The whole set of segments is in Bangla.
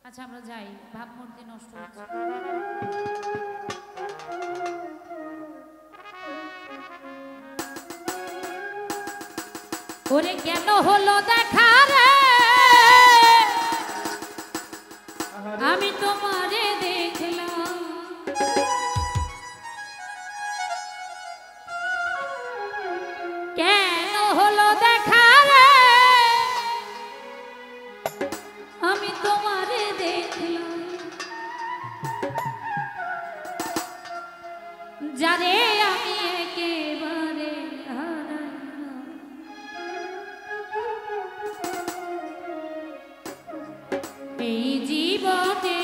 আচ্ছা আমরা যাই, ভাবমূর্তি নষ্ট হচ্ছে। ওরে কেন হলো দেখা রে, আমি তোমারে দেখলাম, কেন হলো দেখা রে, আমি তোমারে দেখলাম, যারে আমি একেবারে হারাইলাম, এই জীবনে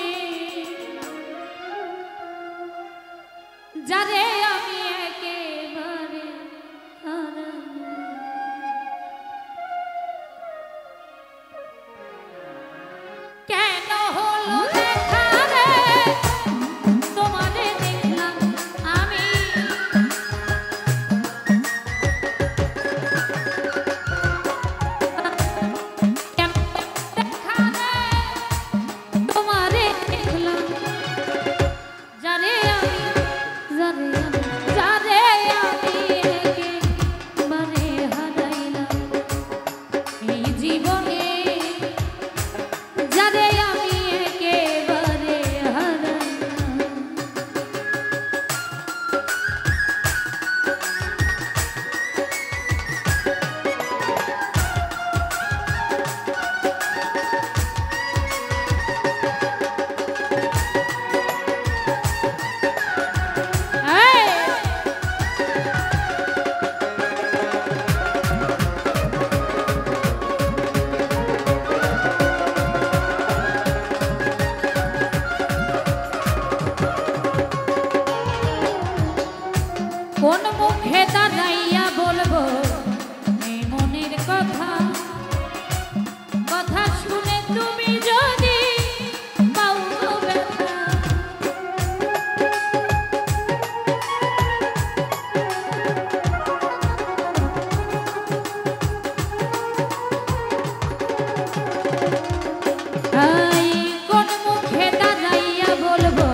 যারে আমি একেবারে হারাইলাম, কেন হলো দেখা রে, তোমারে দেখলাম আমি, কেন দেখা রে, তোমারে দেখলাম, যারে আমি যারে আমি একেবারে হারাইলাম, এই জীবনে যারে আমি একেবারে হারাইলাম, কোন মুখে দাঁড়াইয়া বলবো এই মনের কথা, কথা শুনে তুমি যদি পাও ব্যথা, কোন মুখে দাঁড়াইয়া বলবো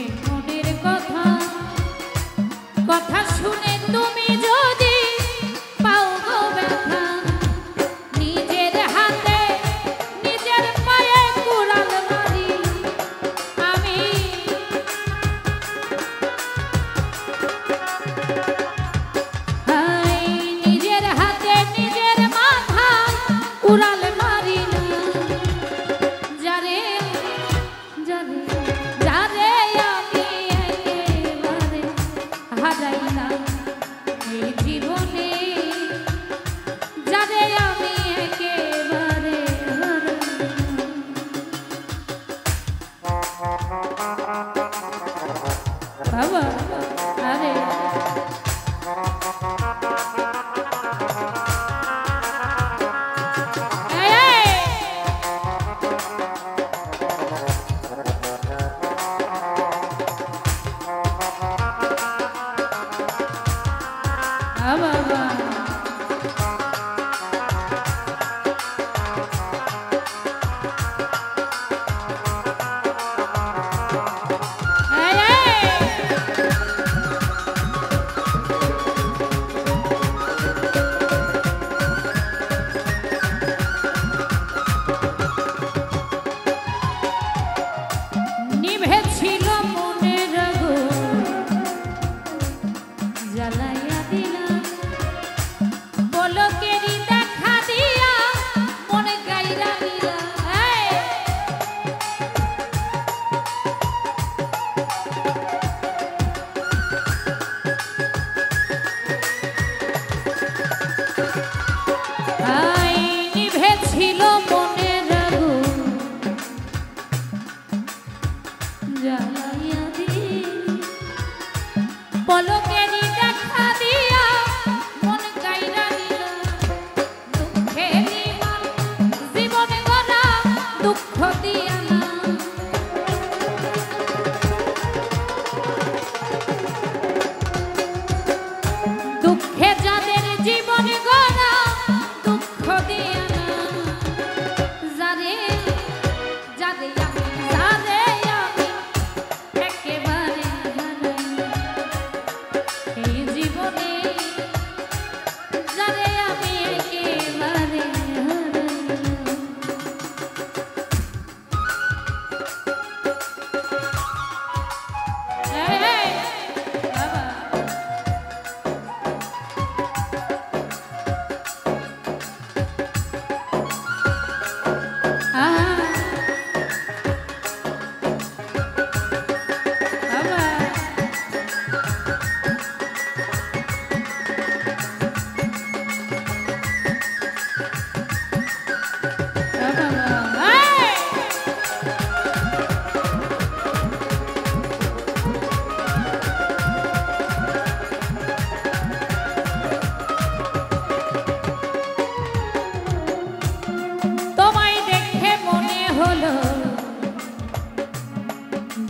এই মনের কথা, কথা শুনে তুমি যদি পাও গো ব্যথা, নিজের হাতে নিজের পায়ে কুড়াল মারি আমি, নিজের হাতে নিজের মাথা কুড়াল মারি না, যারে যারে যারে আমি একেবারে হারাইলাম, এই জীবনে যারে আমি একেবারে হারাইলাম, বাবা আরে বাবা নিভেছিল মনের আগুন, জ্বালাইয়া দিলাম পলকেরই দেখা দিয়া, মনে গাইরা দিলা নিভেছিল মনের আগুন, জ্বালাইয়া দিলাম পলকেরই দেখা দিয়া, মন গাইরা দিলা, দুঃখেরই জীবন গড়া দুঃখ দিয়া না, দুঃখে যাদের জীবন গড়া দুঃখ দিয়া না, যারে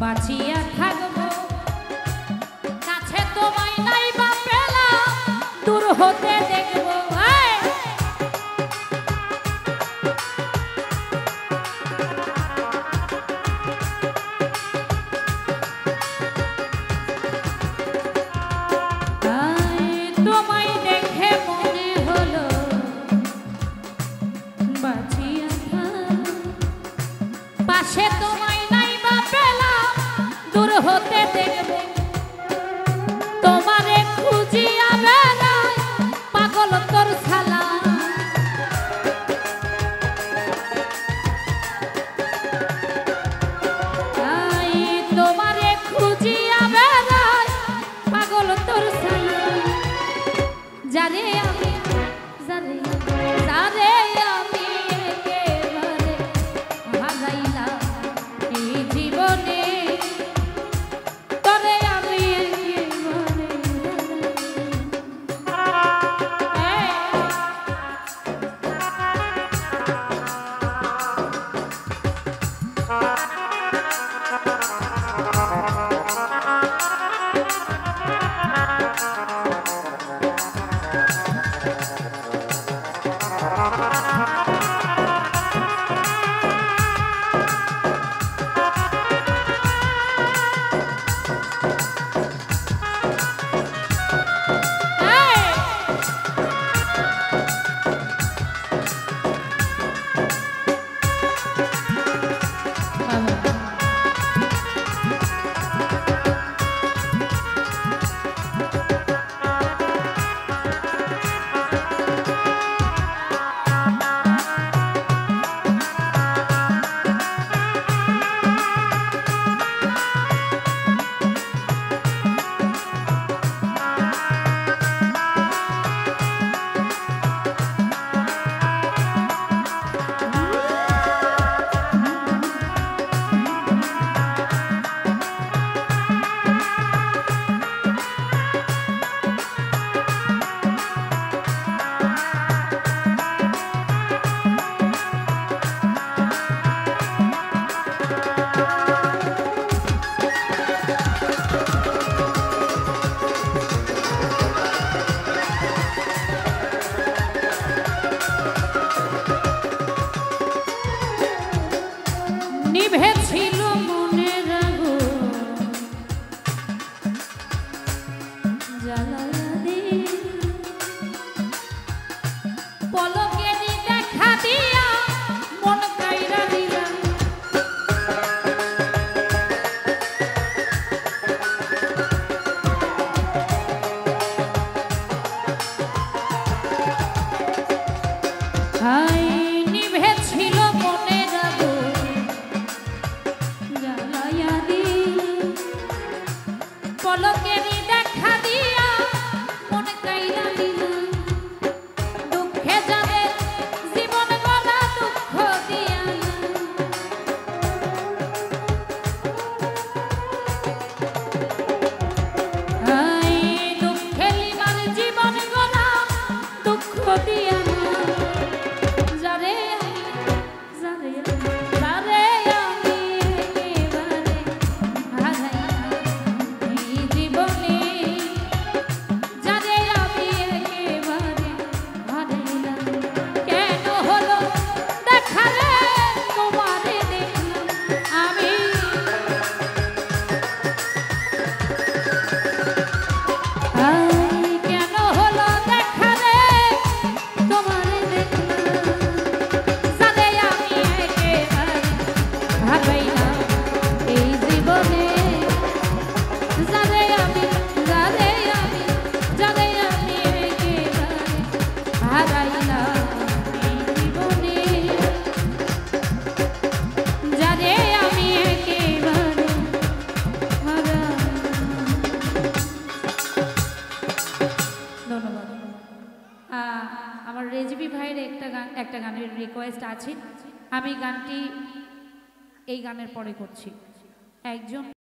বাঁচিয়া থাকবো কাছে তোমায় নাই বা পেলাম দূর হতে দেখবো তোমায় দেখে মনে হলো বাঁচিয়া পাশে তোমায় নাই বা পেলাম দূর হতে দেখবো তোমারে খুঁজিয়া বেড়াই পাগল তোর ছালা তোমারে খুঁজিয়া বেড়াই পাগল তোর ছালা জানে আমি জানে জানে আমি একেবারে হারাইলাম এই জীবনে তরে আমি একেবারে নিভেছিল মনের আগুন জ্বালায়া দিয়ে পলকেরই দেখা দিয়া মন কাইরা দিলাম হাই নিভেছিল মনের আগুন জ্বালায়া দিয়ে পলকেরই দেখা দিয়া মন কাইরা দিলাম দুঃখে যাবে জীবন গড়া দুঃখ দিয়া হাই দুঃখে লিবার জীবন গড়া দুঃখ দিয়া আমার রেজবি ভাইয়ের একটা গানের রিকোয়েস্ট আছে আমি গানটি এই গানের পরে করছি একজন